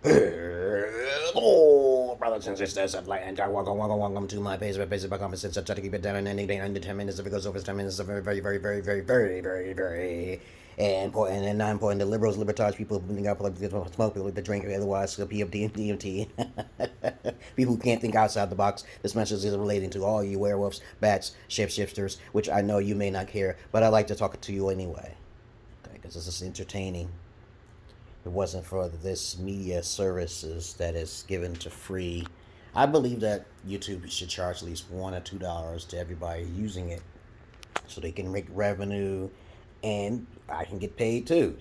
Hello, brothers and sisters of light and dark. Welcome to my page. My page is about common sense. I try to keep it down in anything under 10 minutes. If it goes over 10 minutes, it's very important and not important. The liberals, libertarians, people who think out political smoke, people that drink, otherwise, PFD and DMT. People who can't think outside the box. This message is relating to all you werewolves, bats, shapeshifters, which I know you may not care, but I like to talk to you anyway. Okay, because this is entertaining. If it wasn't for this media services that is given to free, I believe that YouTube should charge at least $1 or $2 to everybody using it so they can make revenue and I can get paid too.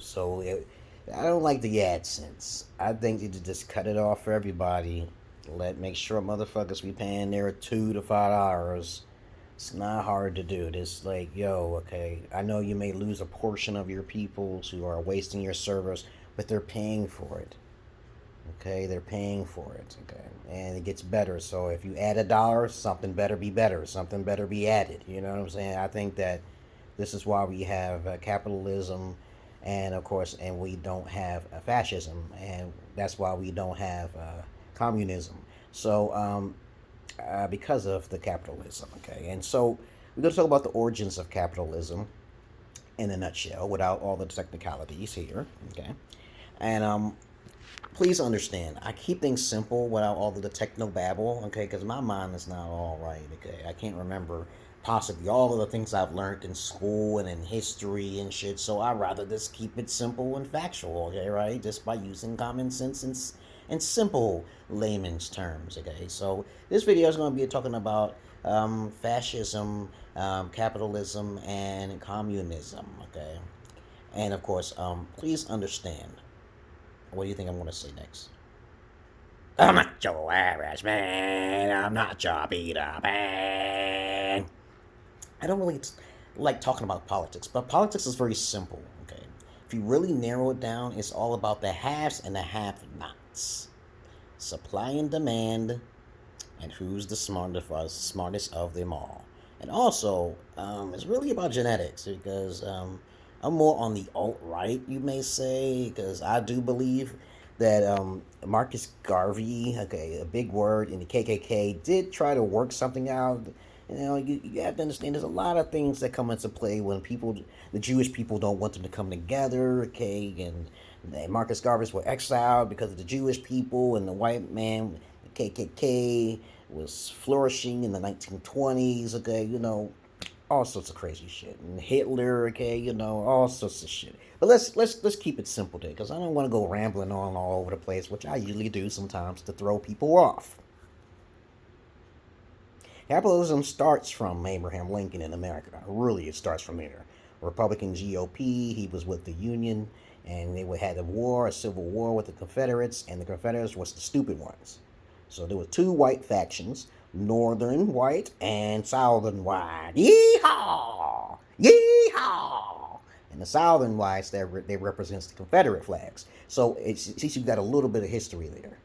I don't like the AdSense. I think you should just cut it off for everybody. Make sure motherfuckers be paying their $2 to $5. It's not hard to do. It's like, yo, okay, I know you may lose a portion of your people who are wasting your servers, but they're paying for it. Okay, they're paying for it. Okay, and it gets better. So if you add $1, something better be better. Something better be added. You know what I'm saying? I think that this is why we have capitalism, and of course, and we don't have fascism, and that's why we don't have communism. Because of the capitalism. Okay, and so we're going to talk about the origins of capitalism in a nutshell, without all the technicalities here. Okay. And please understand, I keep things simple without all of the techno babble, okay? Because my mind is not all right, okay? I can't remember possibly all of the things I've learned in school and in history and shit, so I'd rather just keep it simple and factual, okay, right? Just by using common sense and simple layman's terms, okay? So this video is going to be talking about fascism, capitalism, and communism, okay? And of course, please understand. What do you think I'm going to say next? I'm not your average man. I'm not your Peter Pan. I don't really like talking about politics, but politics is very simple, okay? If you really narrow it down, it's all about the haves and the have-nots. Supply and demand, and who's the smartest of them all. And also, it's really about genetics, because I'm more on the alt-right, you may say, because I do believe that Marcus Garvey, okay, a big word in the KKK, did try to work something out. You know, you have to understand there's a lot of things that come into play when the Jewish people don't want them to come together, okay, and Marcus Garvey were exiled because of the Jewish people, and the white man, the KKK, was flourishing in the 1920s, okay, all sorts of crazy shit. And Hitler, okay, all sorts of shit. But let's keep it simple today, because I don't want to go rambling on all over the place, which I usually do sometimes to throw people off. Capitalism starts from Abraham Lincoln in America. Really, it starts from there. Republican GOP, he was with the Union, and they had a civil war with the Confederates, and the Confederates was the stupid ones. So there were two white factions, Northern white and Southern white. Yeehaw! Yeehaw! And the Southern whites, they represents the Confederate flags. So you've got a little bit of history there.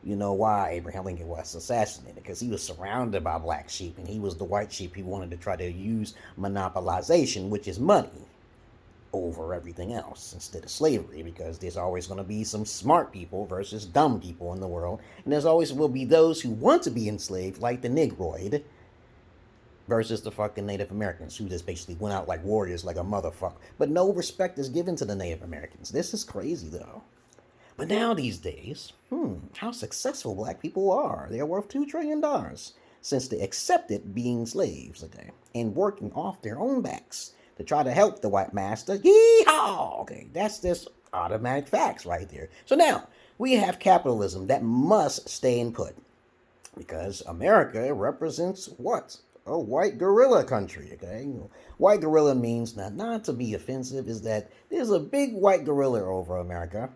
You know why Abraham Lincoln was assassinated, because he was surrounded by black sheep, and he was the white sheep he wanted to try to use monopolization, which is money, over everything else instead of slavery, because there's always going to be some smart people versus dumb people in the world, and there's always will be those who want to be enslaved, like the Negroid, versus the fucking Native Americans, who just basically went out like warriors like a motherfucker. But no respect is given to the Native Americans. This is crazy, though. But now these days, how successful black people are. They're worth $2 trillion since they accepted being slaves, okay, and working off their own backs to try to help the white master. Yeehaw! Okay, that's just automatic facts right there. So now we have capitalism that must stay in put, because America represents what? A white gorilla country, okay? White gorilla means, not to be offensive, is that there's a big white gorilla over America.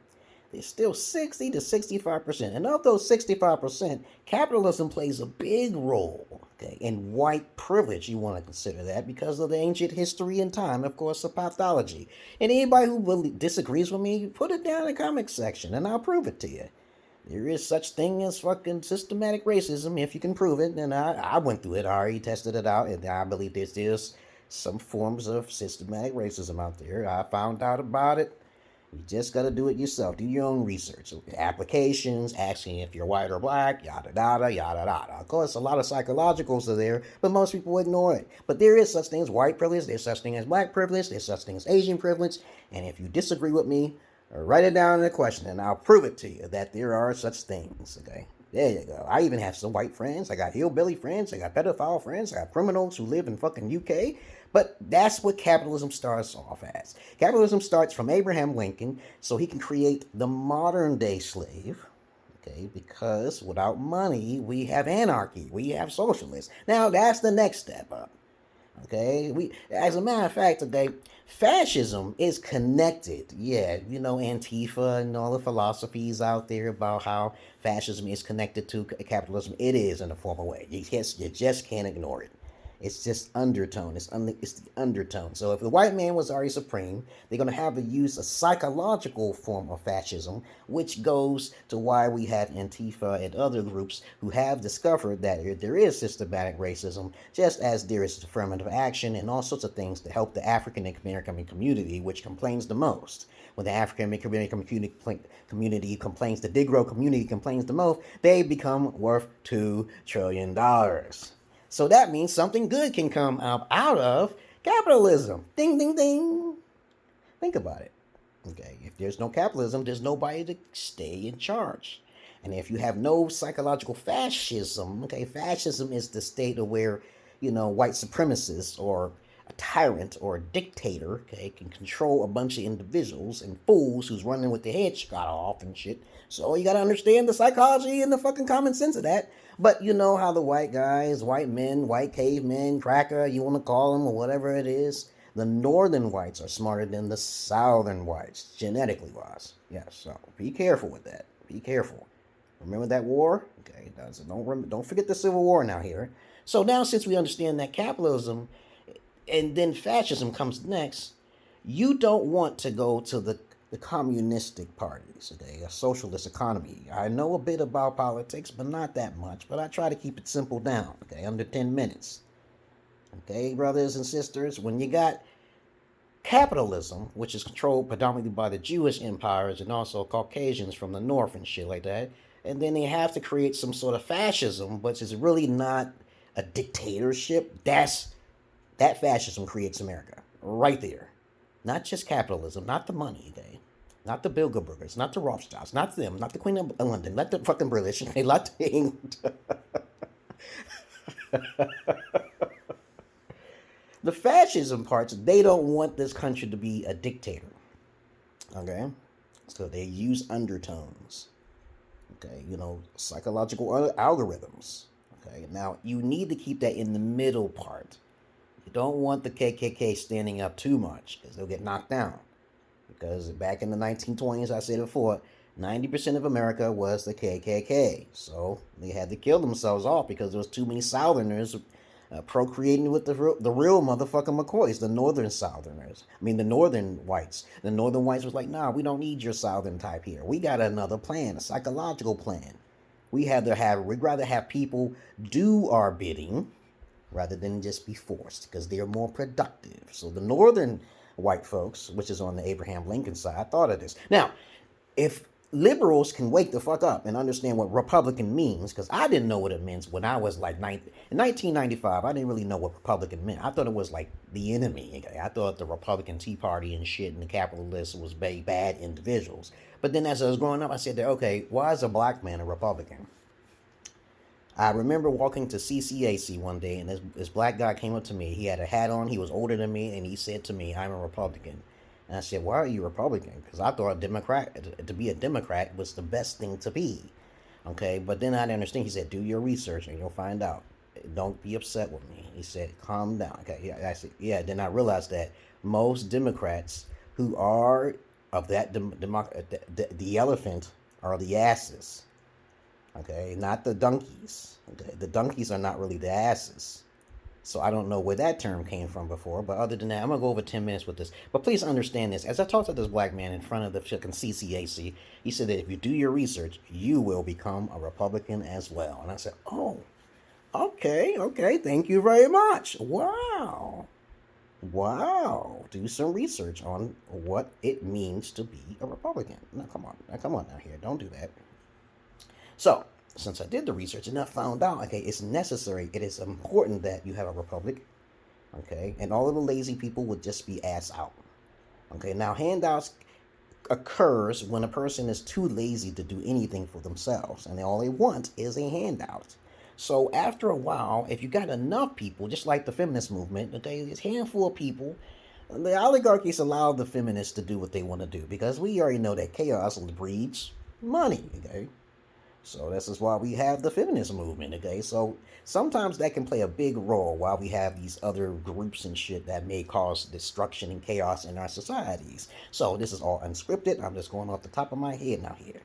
There's still 60 to 65%. And of those 65%, capitalism plays a big role, okay, in white privilege. You want to consider that because of the ancient history and time, of course, of pathology. And anybody who really disagrees with me, put it down in the comment section, and I'll prove it to you. There is such thing as fucking systematic racism, if you can prove it. And I went through it. I already tested it out, and I believe there's some forms of systematic racism out there. I found out about it You just got to do it yourself. Do your own research. Applications, asking if you're white or black, yada, yada, yada, yada. Of course, a lot of psychologicals are there, but most people ignore it. But there is such thing as white privilege. There's such thing as black privilege. There's such thing as Asian privilege. And if you disagree with me, write it down in the question, and I'll prove it to you that there are such things, okay? There you go. I even have some white friends. I got hillbilly friends. I got pedophile friends. I got criminals who live in fucking UK. But that's what capitalism starts off as. Capitalism starts from Abraham Lincoln so he can create the modern day slave. Okay, because without money, we have anarchy. We have socialists. Now, that's the next step up. Okay, as a matter of fact, okay, fascism is connected. Yeah, you know, Antifa and all the philosophies out there about how fascism is connected to capitalism. It is in a formal way. You just can't ignore it. It's just undertone. It's the undertone. So if the white man was already supreme, they're going to have to use a psychological form of fascism, which goes to why we have Antifa and other groups who have discovered that there is systematic racism, just as there is affirmative action and all sorts of things to help the African American community, which complains the most. When the African American community complains, the Negro community complains the most, they become worth $2 trillion. So that means something good can come out of capitalism. Ding, ding, ding. Think about it. Okay, if there's no capitalism, there's nobody to stay in charge. And if you have no psychological fascism, okay, fascism is the state of where, you know, white supremacists or a tyrant or a dictator, okay, can control a bunch of individuals and fools who's running with their head shot off and shit. So you gotta understand the psychology and the fucking common sense of that. But you know how the white guys, white men, white cavemen, cracker, you want to call them or whatever it is, the northern whites are smarter than the southern whites, genetically wise. Yes, so be careful with that. Be careful. Remember that war? Okay, don't forget the Civil War now here. So now since we understand that capitalism and then fascism comes next, you don't want to go to the communistic parties, okay, a socialist economy. I know a bit about politics, but not that much, but I try to keep it simple down, okay, under 10 minutes. Okay, brothers and sisters, when you got capitalism, which is controlled predominantly by the Jewish empires and also Caucasians from the north and shit like that, and then they have to create some sort of fascism, which is really not a dictatorship. That fascism creates America, right there. Not just capitalism, not the money, okay? Not the Bilderbergers, not the Rothschilds, not them, not the Queen of London, not the fucking British, okay? Not the England. The fascism parts, they don't want this country to be a dictator, okay? So they use undertones, okay? You know, psychological algorithms, okay? Now, you need to keep that in the middle part. You don't want the KKK standing up too much because they'll get knocked down. Because back in the 1920s, I said before, 90% of America was the KKK. So they had to kill themselves off because there was too many Southerners procreating with the real motherfucking McCoys, the Northern Southerners. I mean, the Northern whites. The Northern whites was like, nah, we don't need your Southern type here. We got another plan, a psychological plan. We'd rather have people do our bidding rather than just be forced, because they're more productive. So the northern white folks, which is on the Abraham Lincoln side, thought of this. Now, if liberals can wake the fuck up and understand what Republican means, because I didn't know what it meant when I was like in 1995, I didn't really know what Republican meant. I thought it was like the enemy. I thought the Republican Tea Party and shit and the capitalists was bad individuals. But then as I was growing up, I said, okay, why is a black man a Republican? I remember walking to CCAC one day, and this black guy came up to me. He had a hat on. He was older than me, and he said to me, I'm a Republican. And I said, why are you a Republican? Because I thought to be a Democrat was the best thing to be. Okay, but then I didn't understand. He said, do your research, and you'll find out. Don't be upset with me. He said, calm down. Okay, yeah, I said, yeah. Then I realized that most Democrats who are of that, the elephant are the asses. Okay, not the donkeys. Okay, the donkeys are not really the asses. So I don't know where that term came from before, but other than that, I'm gonna go over 10 minutes with this. But please understand this. As I talked to this black man in front of the fucking CCAC, he said that if you do your research, you will become a Republican as well. And I said, oh, okay, thank you very much. Wow. Wow. Do some research on what it means to be a Republican. Now, come on. Now, come on now here. Don't do that. So, since I did the research and I found out, okay, it's necessary, it is important that you have a republic, okay, and all of the lazy people would just be ass out. Okay, now handouts occurs when a person is too lazy to do anything for themselves and all they want is a handout. So after a while, if you got enough people, just like the feminist movement, okay, this handful of people, the oligarchies allow the feminists to do what they want to do because we already know that chaos breeds money, okay? So this is why we have the feminist movement, okay? So sometimes that can play a big role while we have these other groups and shit that may cause destruction and chaos in our societies. So this is all unscripted. I'm just going off the top of my head now here.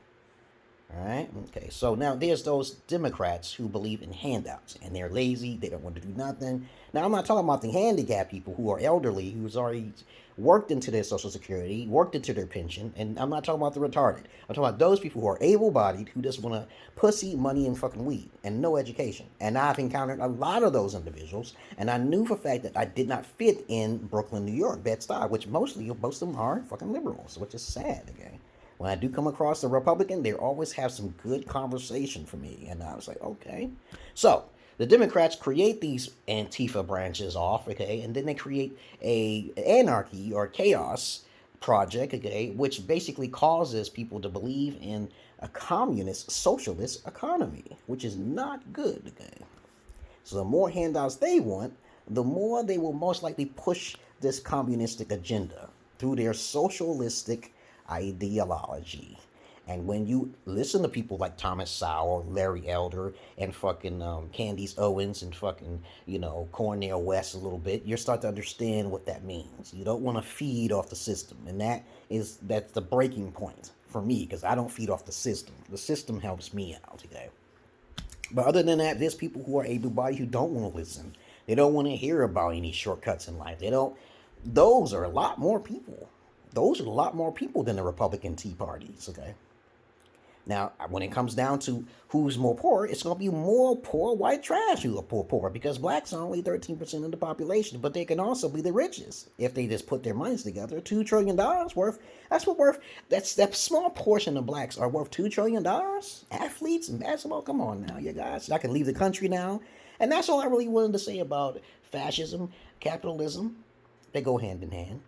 All right, okay, so now there's those Democrats who believe in handouts and they're lazy, they don't want to do nothing. Now, I'm not talking about the handicapped people who are elderly, who's already worked into their Social Security, worked into their pension, and I'm not talking about the retarded. I'm talking about those people who are able-bodied who just want to pussy, money, and fucking weed and no education. And I've encountered a lot of those individuals, and I knew for a fact that I did not fit in Brooklyn, New York, Bed-Stuy, which most of them are fucking liberals, which is sad, okay? When I do come across a Republican, they always have some good conversation for me. And I was like, okay. So the Democrats create these Antifa branches off, okay, and then they create a anarchy or chaos project, okay, which basically causes people to believe in a communist socialist economy, which is not good, okay. So the more handouts they want, the more they will most likely push this communistic agenda through their socialistic ideology. And when you listen to people like Thomas Sowell, Larry Elder, and fucking Candace Owens, and fucking, Cornel West a little bit, you start to understand what that means. You don't want to feed off the system. And that's the breaking point for me, because I don't feed off the system. The system helps me out, okay? But other than that, there's people who are able-bodied who don't want to listen. They don't want to hear about any shortcuts in life. Those are a lot more people. Those are a lot more people than the Republican Tea Parties, okay? Now, when it comes down to who's more poor, it's going to be more poor white trash who are poor because blacks are only 13% of the population, but they can also be the richest if they just put their minds together. $2 trillion worth, that small portion of blacks are worth $2 trillion? Athletes and basketball, come on now, you guys. I can leave the country now. And that's all I really wanted to say about fascism, capitalism. They go hand in hand.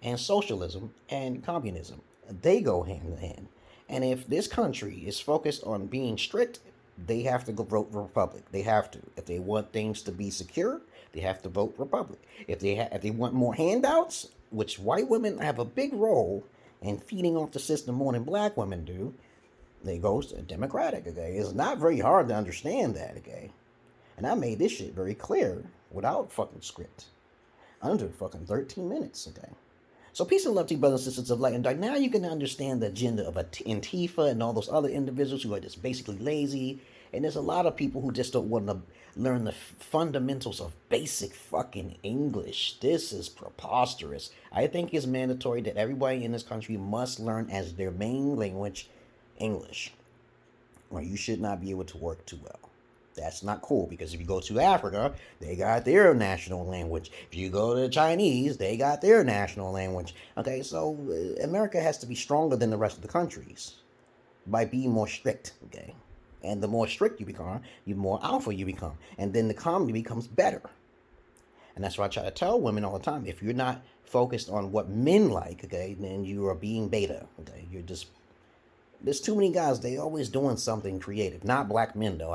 And socialism and communism, they go hand in hand. And if this country is focused on being strict, they have to go vote Republic. They have to. If they want things to be secure, they have to vote Republic. If they want more handouts, which white women have a big role in feeding off the system more than black women do, they go to Democratic, okay? It's not very hard to understand that, okay? And I made this shit very clear without fucking script. Under fucking 13 minutes, okay? So peace and love to you, brothers and sisters of light and dark. Now you can understand the agenda of Antifa and all those other individuals who are just basically lazy. And there's a lot of people who just don't want to learn the fundamentals of basic fucking English. This is preposterous. I think it's mandatory that everybody in this country must learn as their main language English, or you should not be able to work too well. That's not cool, because if you go to Africa, they got their national language. If you go to the Chinese, they got their national language. Okay, so America has to be stronger than the rest of the countries by being more strict, okay? And the more strict you become, the more alpha you become. And then the economy becomes better. And that's why I try to tell women all the time, if you're not focused on what men like, okay, then you are being beta, okay? There's too many guys, they always doing something creative. Not black men, though.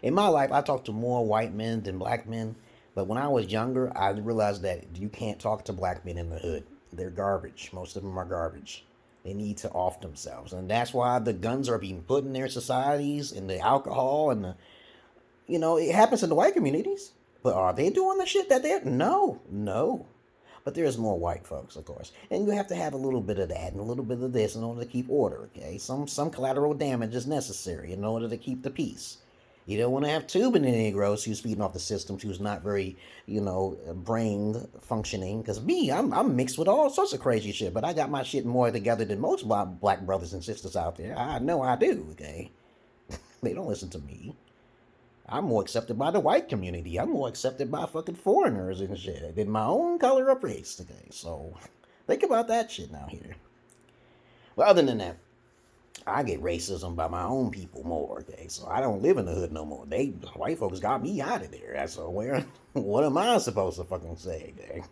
In my life, I talked to more white men than black men. But when I was younger, I realized that you can't talk to black men in the hood. They're garbage. Most of them are garbage. They need to off themselves. And that's why the guns are being put in their societies, and the alcohol, and it happens in the white communities. But are they doing the shit that they're... No. But there's more white folks, of course. And you have to have a little bit of that and a little bit of this in order to keep order, okay? Some collateral damage is necessary in order to keep the peace. You don't want to have too many Negroes who's feeding off the system, who's not very, brain functioning. Because I'm mixed with all sorts of crazy shit, but I got my shit more together than most black brothers and sisters out there. I know I do, okay? They don't listen to me. I'm more accepted by the white community. I'm more accepted by fucking foreigners and shit than my own color of race. Okay, so think about that shit now here. But other than that, I get racism by my own people more. Okay, so I don't live in the hood no more. White folks got me out of there. So what am I supposed to fucking say? Okay?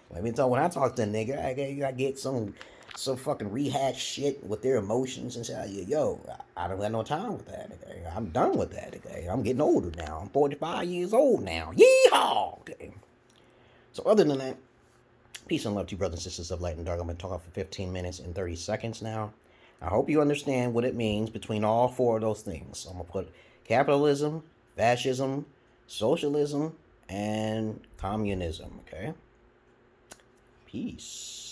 When I talk to a nigga, I get some fucking rehashed shit with their emotions and say, yo, I don't got no time with that. Okay? I'm done with that. Okay? I'm getting older now. I'm 45 years old now. Yeehaw! Okay? So other than that, peace and love to you, brothers and sisters of light and dark. I'm going to talk for 15 minutes and 30 seconds now. I hope you understand what it means between all four of those things. So I'm going to put capitalism, fascism, socialism, and communism. Okay? Peace.